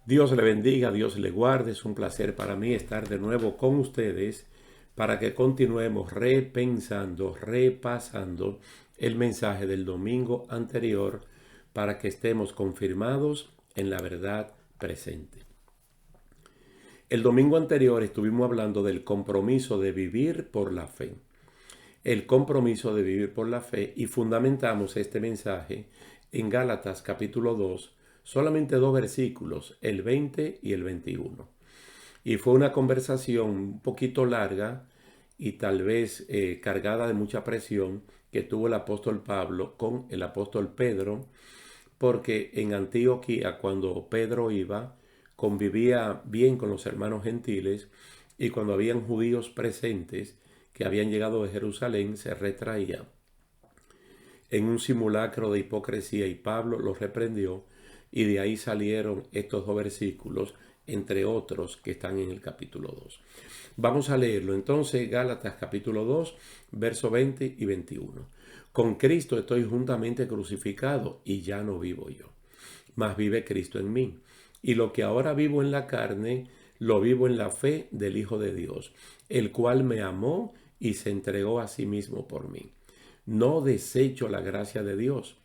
Dios le bendiga, Dios le guarde. Es un placer para mí estar de nuevo con ustedes para que continuemos repensando, repasando el mensaje del domingo anterior para que estemos confirmados en la verdad presente. El domingo anterior estuvimos hablando del compromiso de vivir por la fe. El compromiso de vivir por la fe, y fundamentamos este mensaje en Gálatas capítulo 2, solamente 2 versículos, el 20 y el 21. Y fue una conversación un poquito larga y tal vez cargada de mucha presión que tuvo el apóstol Pablo con el apóstol Pedro, porque en Antioquía, cuando Pedro iba, convivía bien con los hermanos gentiles, y cuando habían judíos presentes que habían llegado de Jerusalén, se retraía en un simulacro de hipocresía, y Pablo los reprendió, y de ahí salieron estos 2 versículos, entre otros que están en el capítulo 2. Vamos a leerlo entonces, Gálatas capítulo 2, verso 20 y 21. Con Cristo estoy juntamente crucificado, y ya no vivo yo, mas vive Cristo en mí. Y lo que ahora vivo en la carne, lo vivo en la fe del Hijo de Dios, el cual me amó y se entregó a sí mismo por mí. No desecho la gracia de Dios,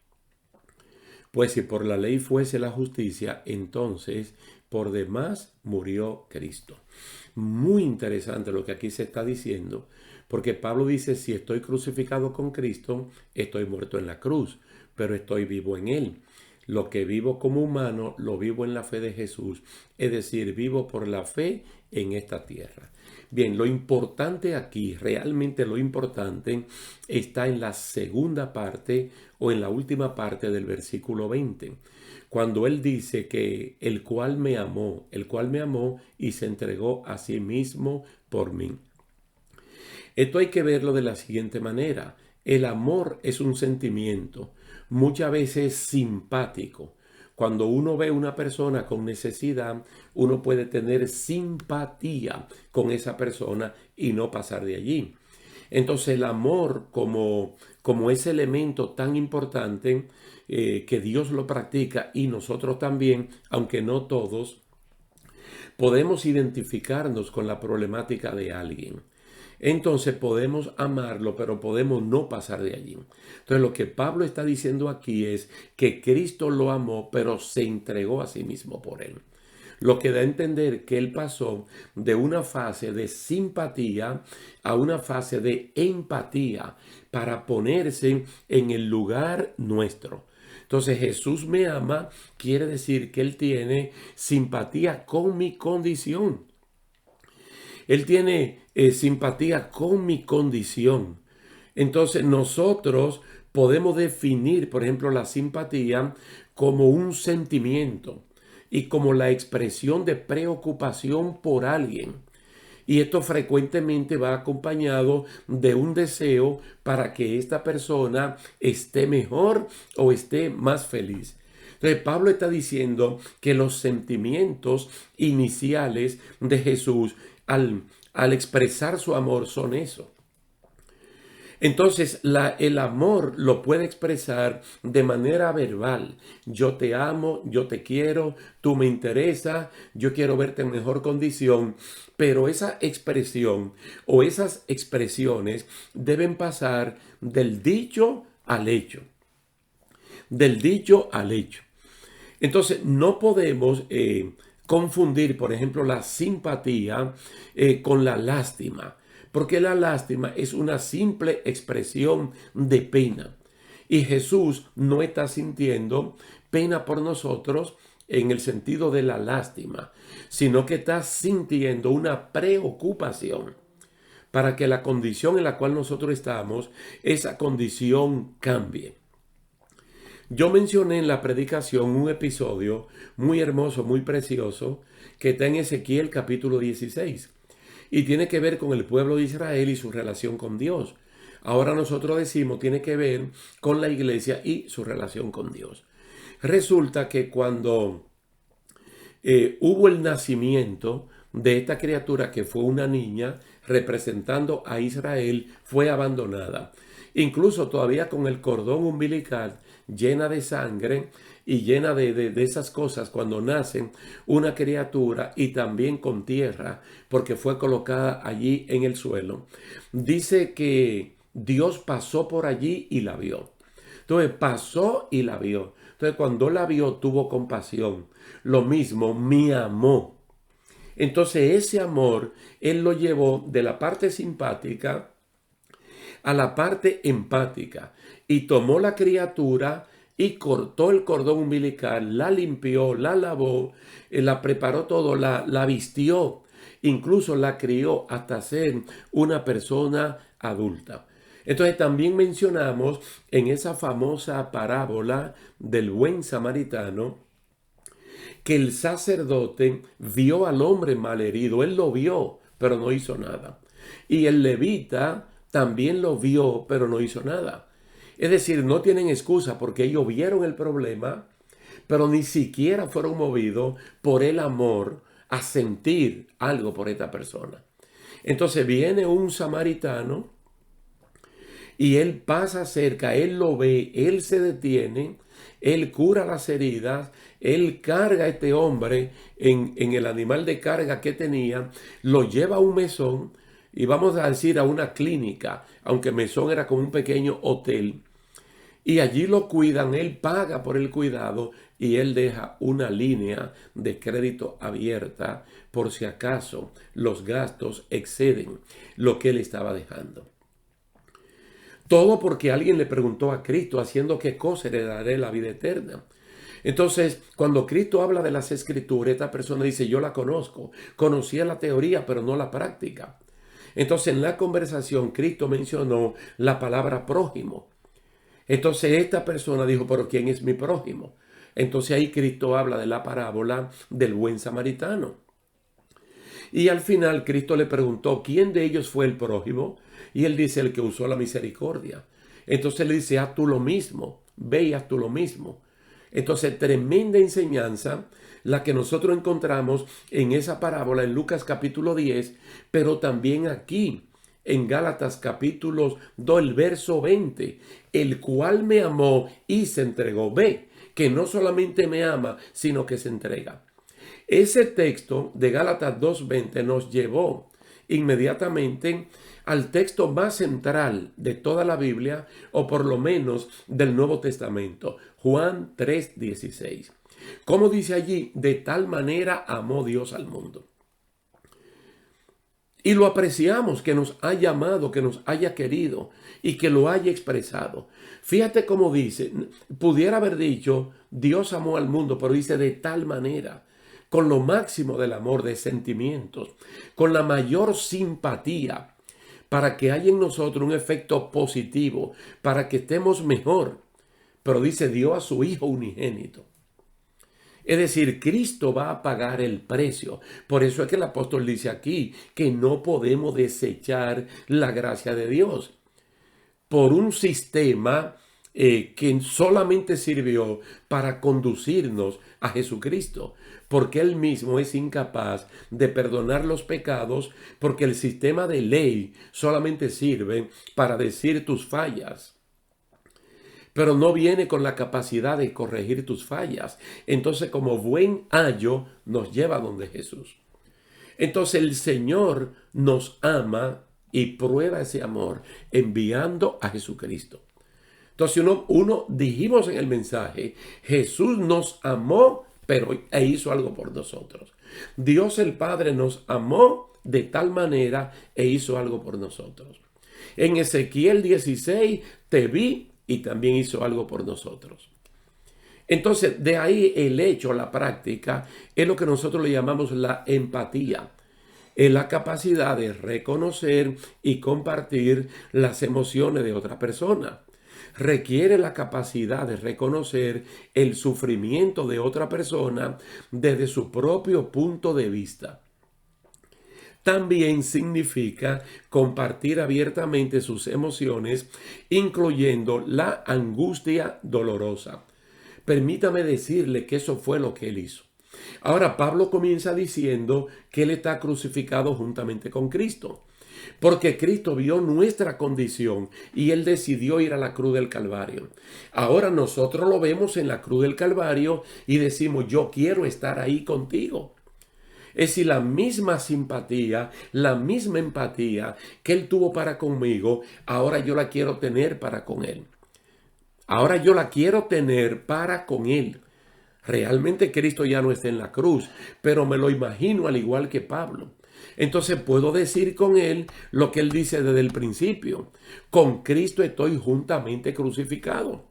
pues si por la ley fuese la justicia, entonces por demás murió Cristo. Muy interesante lo que aquí se está diciendo, porque Pablo dice: si estoy crucificado con Cristo, estoy muerto en la cruz, pero estoy vivo en Él. Lo que vivo como humano, lo vivo en la fe de Jesús, es decir, vivo por la fe en esta tierra. Bien, lo importante aquí, realmente lo importante, está en la segunda parte o en la última parte del versículo 20. Cuando él dice que el cual me amó y se entregó a sí mismo por mí. Esto hay que verlo de la siguiente manera. El amor es un sentimiento, muchas veces simpático. Cuando uno ve a una persona con necesidad, uno puede tener simpatía con esa persona y no pasar de allí. Entonces el amor como ese elemento tan importante que Dios lo practica y nosotros también, aunque no todos, podemos identificarnos con la problemática de alguien. Entonces podemos amarlo, pero podemos no pasar de allí. Entonces lo que Pablo está diciendo aquí es que Cristo lo amó, pero se entregó a sí mismo por él. Lo que da a entender que él pasó de una fase de simpatía a una fase de empatía para ponerse en el lugar nuestro. Entonces Jesús me ama, quiere decir que él tiene simpatía con mi condición. Él tiene simpatía con mi condición. Entonces nosotros podemos definir, por ejemplo, la simpatía como un sentimiento y como la expresión de preocupación por alguien. Y esto frecuentemente va acompañado de un deseo para que esta persona esté mejor o esté más feliz. Entonces Pablo está diciendo que los sentimientos iniciales de Jesús al expresar su amor son eso. Entonces el amor lo puede expresar de manera verbal. Yo te amo, yo te quiero, tú me interesas, yo quiero verte en mejor condición. Pero esa expresión o esas expresiones deben pasar del dicho al hecho. Del dicho al hecho. Entonces no podemos confundir, por ejemplo, la simpatía con la lástima, porque la lástima es una simple expresión de pena. Y Jesús no está sintiendo pena por nosotros en el sentido de la lástima, sino que está sintiendo una preocupación para que la condición en la cual nosotros estamos, esa condición cambie. Yo mencioné en la predicación un episodio muy hermoso, muy precioso, que está en Ezequiel capítulo 16 y tiene que ver con el pueblo de Israel y su relación con Dios. Ahora nosotros decimos tiene que ver con la iglesia y su relación con Dios. Resulta que cuando hubo el nacimiento de esta criatura que fue una niña representando a Israel fue abandonada. Incluso todavía con el cordón umbilical llena de sangre y llena de esas cosas cuando nacen una criatura y también con tierra porque fue colocada allí en el suelo. Dice que Dios pasó por allí y la vio. Entonces pasó y la vio. Entonces cuando la vio tuvo compasión. Lo mismo, me amó. Entonces ese amor él lo llevó de la parte simpática a la parte empática y tomó la criatura y cortó el cordón umbilical, la limpió, la lavó, la preparó todo, la vistió, incluso la crió hasta ser una persona adulta. Entonces también mencionamos en esa famosa parábola del buen samaritano que el sacerdote vio al hombre malherido, él lo vio, pero no hizo nada. Y el levita también lo vio, pero no hizo nada. Es decir, no tienen excusa porque ellos vieron el problema, pero ni siquiera fueron movidos por el amor a sentir algo por esta persona. Entonces viene un samaritano y él pasa cerca, él lo ve, él se detiene, él cura las heridas, él carga a este hombre en el animal de carga que tenía, lo lleva a un mesón y vamos a decir a una clínica, aunque mesón era como un pequeño hotel. Y allí lo cuidan, él paga por el cuidado y él deja una línea de crédito abierta por si acaso los gastos exceden lo que él estaba dejando. Todo porque alguien le preguntó a Cristo, haciendo qué cosa heredaré la vida eterna. Entonces, cuando Cristo habla de las escrituras, esta persona dice, yo la conozco, conocía la teoría, pero no la práctica. Entonces, en la conversación, Cristo mencionó la palabra prójimo. Entonces, esta persona dijo, pero ¿quién es mi prójimo? Entonces, ahí Cristo habla de la parábola del buen samaritano. Y al final, Cristo le preguntó, ¿quién de ellos fue el prójimo? Y él dice, el que usó la misericordia. Entonces le dice, haz tú lo mismo, ve y haz tú lo mismo. Entonces, tremenda enseñanza la que nosotros encontramos en esa parábola en Lucas capítulo 10, pero también aquí en Gálatas capítulo 2, el verso 20, el cual me amó y se entregó. Ve, que no solamente me ama, sino que se entrega. Ese texto de Gálatas 2:20 nos llevó inmediatamente al texto más central de toda la Biblia, o por lo menos del Nuevo Testamento, Juan 3:16. Como dice allí, de tal manera amó Dios al mundo. Y lo apreciamos, que nos haya amado, que nos haya querido y que lo haya expresado. Fíjate cómo dice, pudiera haber dicho, Dios amó al mundo, pero dice de tal manera, con lo máximo del amor, de sentimientos, con la mayor simpatía, para que haya en nosotros un efecto positivo, para que estemos mejor. Pero dice, dio a su Hijo unigénito. Es decir, Cristo va a pagar el precio. Por eso es que el apóstol dice aquí que no podemos desechar la gracia de Dios por un sistema que solamente sirvió para conducirnos a Jesucristo, porque Él mismo es incapaz de perdonar los pecados, porque el sistema de ley solamente sirve para decir tus fallas, pero no viene con la capacidad de corregir tus fallas. Entonces, como buen ayo, nos lleva a donde Jesús. Entonces, el Señor nos ama y prueba ese amor enviando a Jesucristo. Entonces, uno dijimos en el mensaje, Jesús nos amó, pero hizo algo por nosotros. Dios el Padre nos amó de tal manera e hizo algo por nosotros. En Ezequiel 16, te vi y también hizo algo por nosotros. Entonces, de ahí el hecho, la práctica, es lo que nosotros le llamamos la empatía. Es la capacidad de reconocer y compartir las emociones de otra persona. Requiere la capacidad de reconocer el sufrimiento de otra persona desde su propio punto de vista. También significa compartir abiertamente sus emociones, incluyendo la angustia dolorosa. Permítame decirle que eso fue lo que él hizo. Ahora, Pablo comienza diciendo que él está crucificado juntamente con Cristo, porque Cristo vio nuestra condición y él decidió ir a la cruz del Calvario. Ahora nosotros lo vemos en la cruz del Calvario y decimos, yo quiero estar ahí contigo. Es decir, la misma simpatía, la misma empatía que él tuvo para conmigo, ahora yo la quiero tener para con él. Ahora yo la quiero tener para con él. Realmente Cristo ya no está en la cruz, pero me lo imagino al igual que Pablo. Entonces puedo decir con él lo que él dice desde el principio. Con Cristo estoy juntamente crucificado.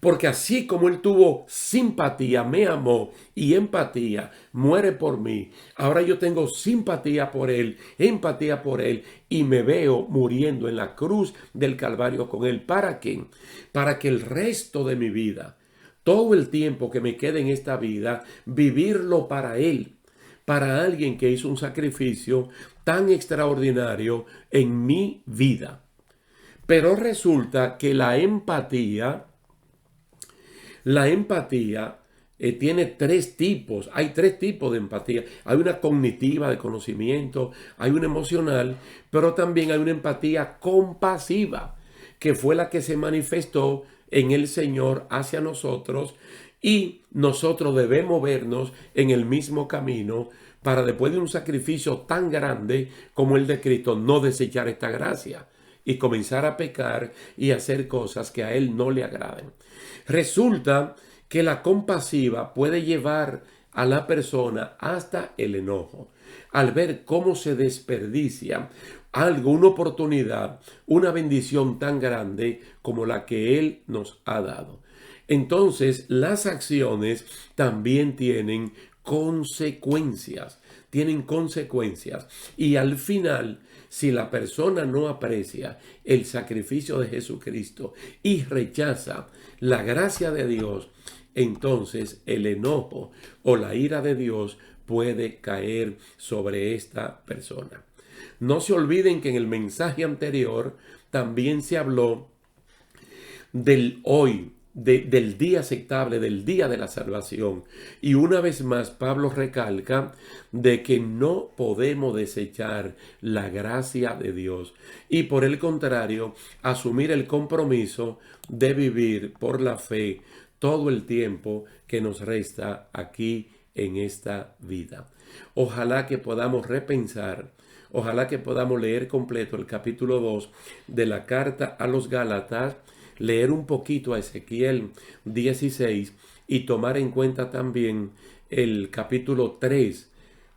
Porque así como él tuvo simpatía, me amó y empatía, muere por mí. Ahora yo tengo simpatía por él, empatía por él y me veo muriendo en la cruz del Calvario con él. ¿Para qué? Para que el resto de mi vida, todo el tiempo que me quede en esta vida, vivirlo para él. Para alguien que hizo un sacrificio tan extraordinario en mi vida. Pero resulta que la empatía tiene tres tipos. Hay tres tipos de empatía. Hay una cognitiva de conocimiento, hay una emocional, pero también hay una empatía compasiva, que fue la que se manifestó en el Señor hacia nosotros, y nosotros debemos vernos en el mismo camino para, después de un sacrificio tan grande como el de Cristo, no desechar esta gracia y comenzar a pecar y hacer cosas que a Él no le agraden. Resulta que la compasiva puede llevar a la persona hasta el enojo, al ver cómo se desperdicia algo, una oportunidad, una bendición tan grande como la que Él nos ha dado. Entonces, las acciones también tienen consecuencias, y al final, si la persona no aprecia el sacrificio de Jesucristo y rechaza la gracia de Dios, entonces el enojo o la ira de Dios puede caer sobre esta persona. No se olviden que en el mensaje anterior también se habló del hoy, del día aceptable, del día de la salvación. Y una vez más Pablo recalca de que no podemos desechar la gracia de Dios y, por el contrario, asumir el compromiso de vivir por la fe todo el tiempo que nos resta aquí en esta vida. Ojalá que podamos repensar, ojalá que podamos leer completo el capítulo 2 de la carta a los Gálatas, leer un poquito a Ezequiel 16 y tomar en cuenta también el capítulo 3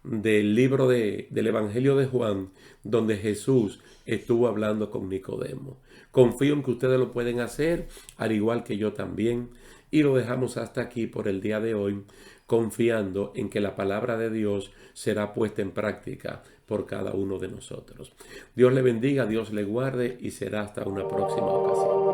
del libro del Evangelio de Juan, donde Jesús estuvo hablando con Nicodemo. Confío en que ustedes lo pueden hacer, al igual que yo también, y lo dejamos hasta aquí por el día de hoy, confiando en que la palabra de Dios será puesta en práctica por cada uno de nosotros. Dios le bendiga, Dios le guarde y será hasta una próxima ocasión.